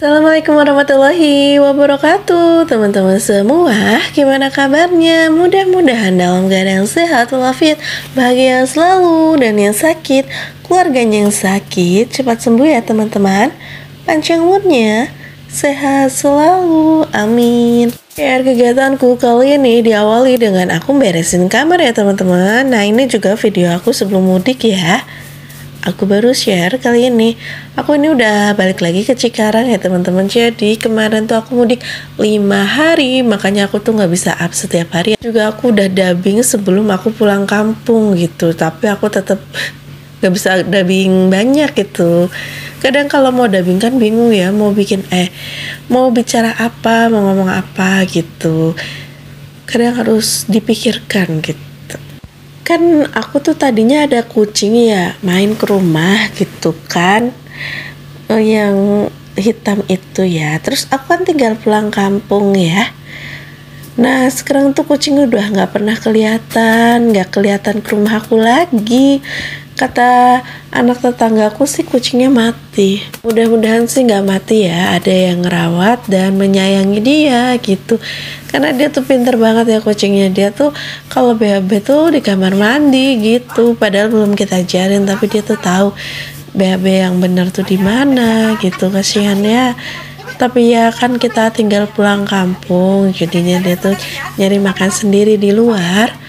Assalamualaikum warahmatullahi wabarakatuh. Teman-teman semua, gimana kabarnya? Mudah-mudahan dalam keadaan sehat walafiat, bahagia selalu. Dan yang sakit, keluarganya yang sakit cepat sembuh ya teman-teman. Panjang umurnya, sehat selalu, amin. Kegiatanku kali ini diawali dengan aku beresin kamar ya teman-teman. Nah, ini juga video aku sebelum mudik ya. Aku baru share kali ini. Aku ini udah balik lagi ke Cikarang ya teman-teman. Jadi kemarin tuh aku mudik 5 hari, makanya aku tuh nggak bisa up setiap hari. Juga aku udah dubbing sebelum aku pulang kampung gitu. Tapi aku tetap nggak bisa dubbing banyak gitu. Kadang kalau mau dubbing kan bingung ya, mau bicara apa, mau ngomong apa gitu. Kadang harus dipikirkan gitu. Kan aku tuh tadinya ada kucing ya, main ke rumah gitu kan, yang hitam itu ya. Terus aku kan tinggal pulang kampung ya. Nah sekarang tuh kucing udah nggak kelihatan ke rumah aku lagi. Kata anak tetanggaku sih kucingnya mati. Mudah-mudahan sih nggak mati ya, ada yang ngerawat dan menyayangi dia gitu. Karena dia tuh pinter banget ya kucingnya. Dia tuh kalau BAB tuh di kamar mandi gitu. Padahal belum kita ajarin, tapi dia tuh tahu BAB yang benar tuh di mana gitu. Kasihan ya. Tapi ya kan kita tinggal pulang kampung, jadinya dia tuh nyari makan sendiri di luar.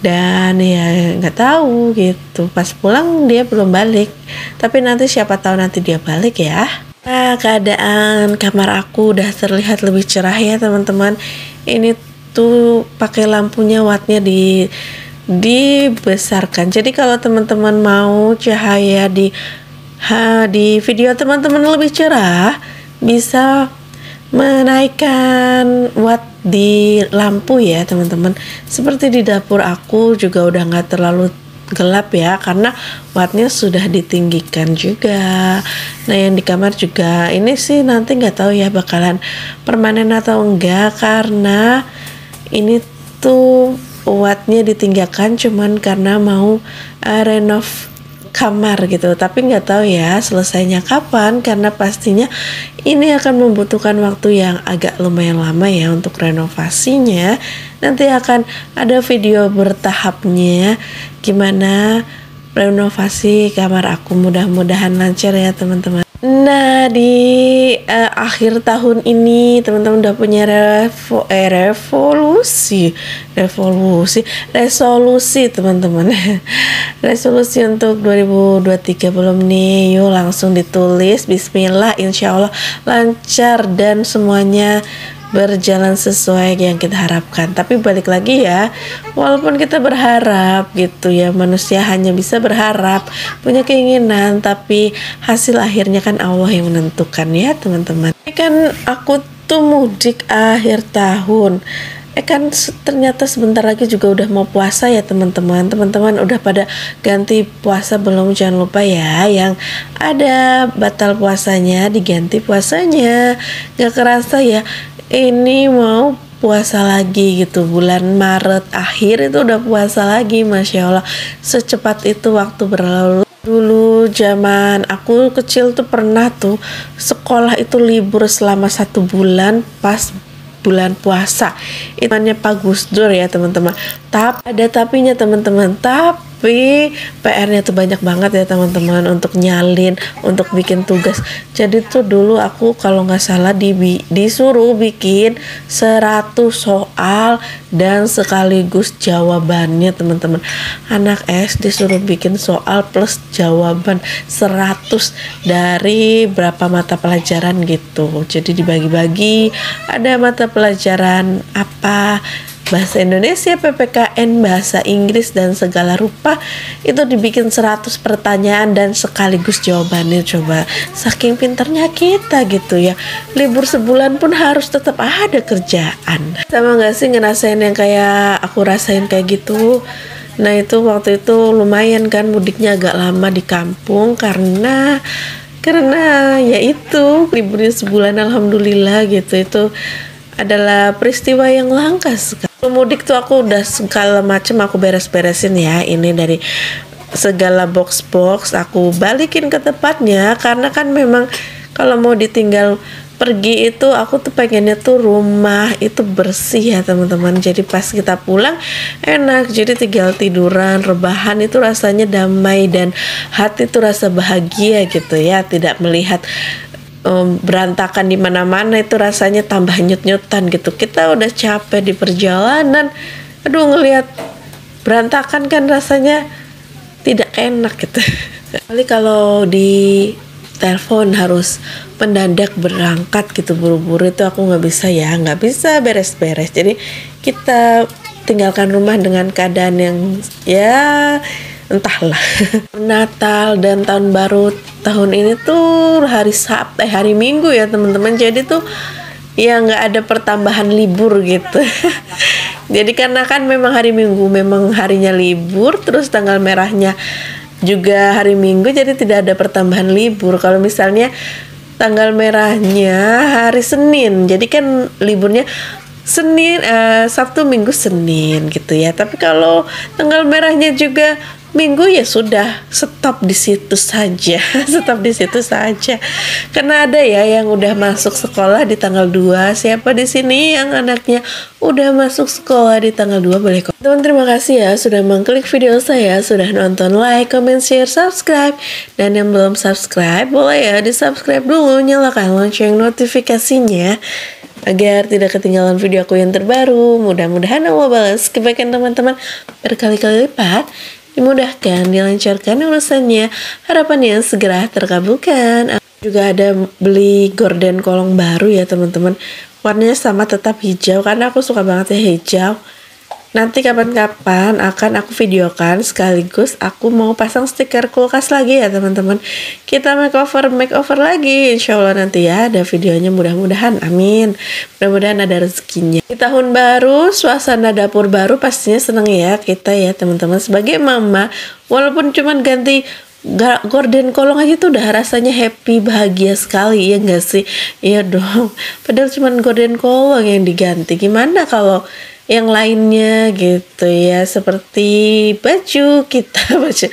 Dan ya nggak tahu gitu, pas pulang dia belum balik, tapi nanti siapa tahu nanti dia balik ya. Nah keadaan kamar aku udah terlihat lebih cerah ya teman-teman. Ini tuh pakai lampunya wattnya dibesarkan, jadi kalau teman-teman mau cahaya di video teman-teman lebih cerah, bisa menaikkan watt di lampu ya teman-teman. Seperti di dapur aku juga udah nggak terlalu gelap ya, karena wattnya sudah ditinggikan juga. Nah yang di kamar juga ini sih nanti nggak tahu ya bakalan permanen atau enggak, karena ini tuh wattnya ditinggikan cuman karena mau renov kamar gitu, tapi nggak tahu ya selesainya kapan, karena pastinya ini akan membutuhkan waktu yang agak lumayan lama ya untuk renovasinya. Nanti akan ada video bertahapnya gimana renovasi kamar aku, mudah-mudahan lancar ya teman-teman. Nah di akhir tahun ini teman-teman udah punya resolusi teman-teman. Resolusi untuk 2023 belum nih? Yuk langsung ditulis. Bismillah, insya Allah lancar dan semuanya berjalan sesuai yang kita harapkan. Tapi balik lagi ya, walaupun kita berharap gitu ya, manusia hanya bisa berharap, punya keinginan, tapi hasil akhirnya kan Allah yang menentukan ya teman-teman. Ini kan aku tuh mudik akhir tahun, kan ternyata sebentar lagi juga udah mau puasa ya teman-teman. Teman-teman udah pada ganti puasa belum? Jangan lupa ya, yang ada batal puasanya diganti puasanya. Gak kerasa ya, ini mau puasa lagi gitu. Bulan Maret akhir itu udah puasa lagi, Masya Allah. Secepat itu waktu berlalu. Dulu zaman aku kecil tuh pernah tuh sekolah itu libur selama 1 bulan pas bulan puasa. Itu namanya Pak Gus Dur ya teman-teman. Tapi ada tapinya teman-teman. Tapi PR-nya tuh banyak banget ya teman-teman, untuk nyalin, untuk bikin tugas. Jadi tuh dulu aku kalau nggak salah disuruh bikin 100 soal dan sekaligus jawabannya teman-teman. Anak SD disuruh bikin soal plus jawaban 100 dari berapa mata pelajaran gitu. Jadi dibagi-bagi, ada mata pelajaran apa, bahasa Indonesia, PPKN, bahasa Inggris, dan segala rupa. Itu dibikin 100 pertanyaan dan sekaligus jawabannya. Coba, saking pinternya kita gitu ya, libur sebulan pun harus tetap ada kerjaan. Sama gak sih ngerasain yang kayak aku rasain kayak gitu? Nah itu waktu itu lumayan kan mudiknya agak lama di kampung, karena ya itu liburnya sebulan, alhamdulillah gitu. Itu adalah peristiwa yang langka sekali. Mudik tuh aku udah segala macam aku beres-beresin ya. Ini dari segala box-box aku balikin ke tempatnya, karena kan memang kalau mau ditinggal pergi itu aku tuh pengennya tuh rumah itu bersih ya teman-teman. Jadi pas kita pulang enak, jadi tinggal tiduran, rebahan itu rasanya damai dan hati tuh rasa bahagia gitu ya. Tidak melihat berantakan di mana-mana itu rasanya tambah nyut-nyutan gitu. Kita udah capek di perjalanan, aduh ngelihat berantakan kan rasanya tidak enak gitu. Kali kalau di telepon harus mendadak berangkat gitu buru-buru itu aku nggak bisa ya, nggak bisa beres-beres. Jadi kita tinggalkan rumah dengan keadaan yang ya entahlah. Natal dan tahun baru tahun ini tuh hari Sabtu, hari Minggu ya teman-teman. Jadi tuh ya nggak ada pertambahan libur gitu. Jadi karena kan memang hari Minggu memang harinya libur, terus tanggal merahnya juga hari Minggu, jadi tidak ada pertambahan libur. Kalau misalnya tanggal merahnya hari Senin, jadi kan liburnya Senin, Sabtu, Minggu, Senin gitu ya. Tapi kalau tanggal merahnya juga Minggu ya sudah, stop di situ saja. Stop di situ saja. Karena ada ya yang udah masuk sekolah di tanggal 2. Siapa di sini yang anaknya udah masuk sekolah di tanggal 2 boleh kok. Teman, terima kasih ya sudah mengklik video saya, sudah nonton, like, comment, share, subscribe. Dan yang belum subscribe boleh ya di-subscribe dulu, nyalakan lonceng notifikasinya agar tidak ketinggalan video aku yang terbaru. Mudah-mudahan Allah balas kebaikan teman-teman berkali-kali lipat, dimudahkan, dilancarkan urusannya, harapannya segera terkabulkan. Juga ada beli gorden kolong baru ya teman-teman, warnanya sama tetap hijau karena aku suka banget ya hijau. Nanti kapan-kapan akan aku videokan, sekaligus aku mau pasang stiker kulkas lagi ya teman-teman. Kita makeover lagi, insya Allah nanti ya ada videonya, mudah-mudahan, amin. Mudah-mudahan ada rezekinya. Di tahun baru, suasana dapur baru pastinya seneng ya kita ya teman-teman. Sebagai mama, walaupun cuman ganti gorden kolong aja tuh udah rasanya happy, bahagia sekali ya enggak sih? Iya dong, padahal cuman gorden kolong yang diganti. Gimana kalau yang lainnya gitu ya, seperti baju kita, baju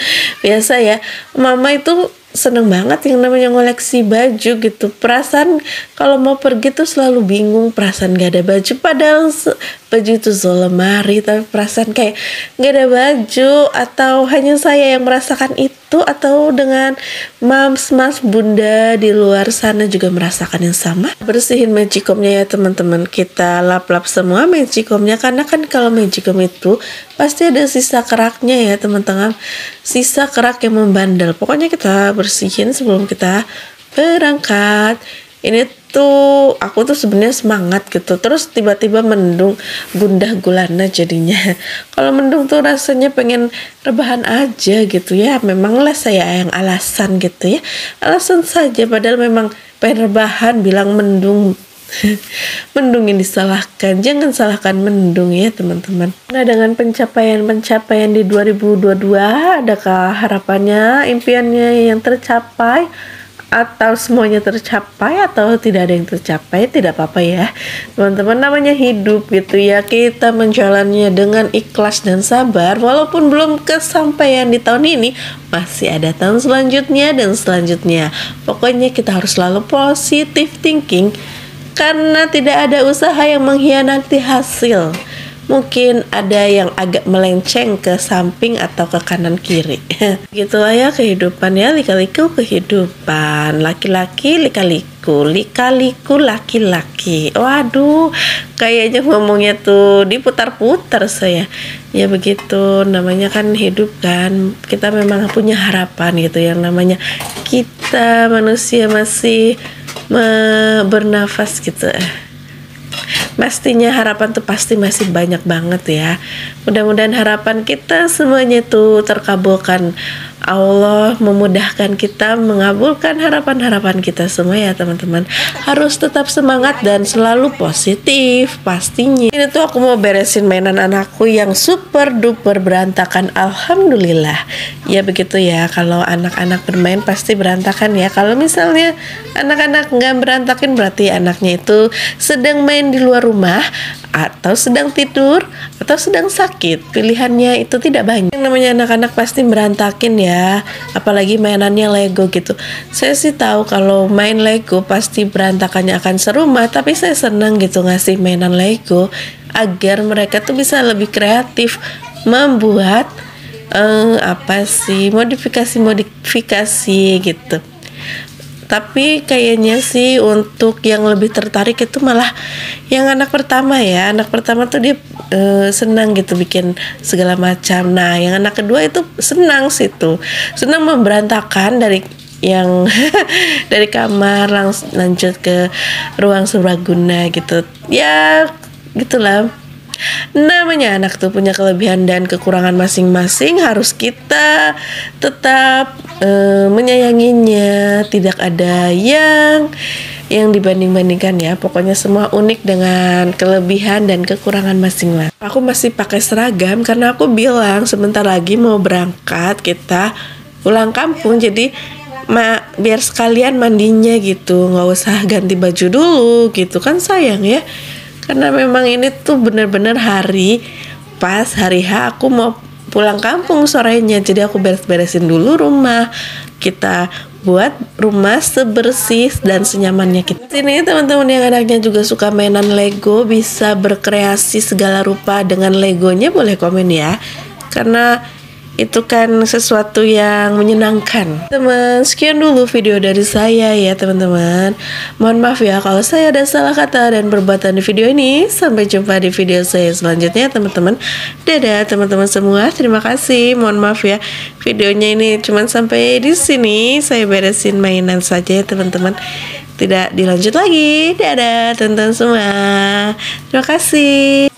biasa ya, mama itu seneng banget yang namanya ngoleksi baju gitu. Perasaan kalau mau pergi tuh selalu bingung, perasaan gak ada baju, padahal baju itu lemari, tapi perasaan kayak gak ada baju. Atau hanya saya yang merasakan itu, atau dengan mams, mas, bunda di luar sana juga merasakan yang sama. Bersihin magicomnya ya teman-teman, kita lap-lap semua magicomnya, karena kan kalau magicom itu pasti ada sisa keraknya ya teman-teman, sisa kerak yang membandel. Pokoknya kita bersihin sebelum kita berangkat. Ini tuh aku tuh sebenarnya semangat gitu, terus tiba-tiba mendung, gundah gulana jadinya. Kalau mendung tuh rasanya pengen rebahan aja gitu ya. Memanglah saya yang alasan gitu ya, alasan saja, padahal memang pengen rebahan, bilang mendung. Mendung yang disalahkan, jangan salahkan mendung ya teman-teman. Nah, dengan pencapaian di 2022, adakah harapannya, impiannya yang tercapai, atau semuanya tercapai, atau tidak ada yang tercapai? Tidak apa-apa ya teman-teman, namanya hidup gitu ya. Kita menjalannya dengan ikhlas dan sabar, walaupun belum kesampaian di tahun ini, masih ada tahun selanjutnya dan selanjutnya. Pokoknya kita harus selalu positive thinking, karena tidak ada usaha yang mengkhianati hasil. Mungkin ada yang agak melenceng ke samping atau ke kanan kiri. Gitulah ya kehidupan ya, lika-liku kehidupan. Laki-laki lika-liku, lika-liku laki-laki. Waduh, kayaknya ngomongnya tuh diputar-putar saya. Ya begitu, namanya kan hidup kan. Kita memang punya harapan gitu, yang namanya kita manusia masih bernafas gitu. Pastinya harapan tuh pasti masih banyak banget ya. Mudah-mudahan harapan kita semuanya tuh terkabulkan. Allah memudahkan kita mengabulkan harapan-harapan kita semua ya teman-teman. Harus tetap semangat dan selalu positif pastinya. Ini tuh aku mau beresin mainan anakku yang super duper berantakan. Alhamdulillah. Ya begitu ya, kalau anak-anak bermain pasti berantakan ya. Kalau misalnya anak-anak nggak berantakin, berarti anaknya itu sedang main di luar rumah atau sedang tidur, atau sedang sakit. Pilihannya itu tidak banyak. Yang namanya anak-anak pasti berantakin ya, apalagi mainannya Lego gitu. Saya sih tahu kalau main Lego pasti berantakannya akan serumah, tapi saya senang gitu ngasih mainan Lego agar mereka tuh bisa lebih kreatif membuat modifikasi gitu. Tapi kayaknya sih untuk yang lebih tertarik itu malah yang anak pertama ya. Anak pertama tuh dia senang gitu bikin segala macam. Nah, yang anak kedua itu senang situ. Senang memberantakan dari yang dari kamar lanjut ke ruang serbaguna gitu. Ya, gitulah. Namanya anak tuh punya kelebihan dan kekurangan masing-masing, harus kita tetap menyayanginya. Tidak ada yang dibanding-bandingkan ya. Pokoknya semua unik dengan kelebihan dan kekurangan masing-masing. Aku masih pakai seragam karena aku bilang sebentar lagi mau berangkat kita pulang kampung, jadi biar sekalian mandinya gitu, nggak usah ganti baju dulu gitu kan, sayang ya. Karena memang ini tuh bener-bener hari H aku mau pulang kampung sorenya. Jadi aku beres-beresin dulu rumah. Kita buat rumah sebersih dan senyamannya kita. Sini teman-teman yang anaknya juga suka mainan Lego, bisa berkreasi segala rupa dengan Legonya, boleh komen ya. Karena itu kan sesuatu yang menyenangkan. Teman, sekian dulu video dari saya ya teman-teman. Mohon maaf ya kalau saya ada salah kata dan perbuatan di video ini. Sampai jumpa di video saya selanjutnya teman-teman. Dadah teman-teman semua. Terima kasih. Mohon maaf ya, videonya ini cuman sampai di sini. Saya beresin mainan saja ya teman-teman. Tidak dilanjut lagi. Dadah teman-teman semua. Terima kasih.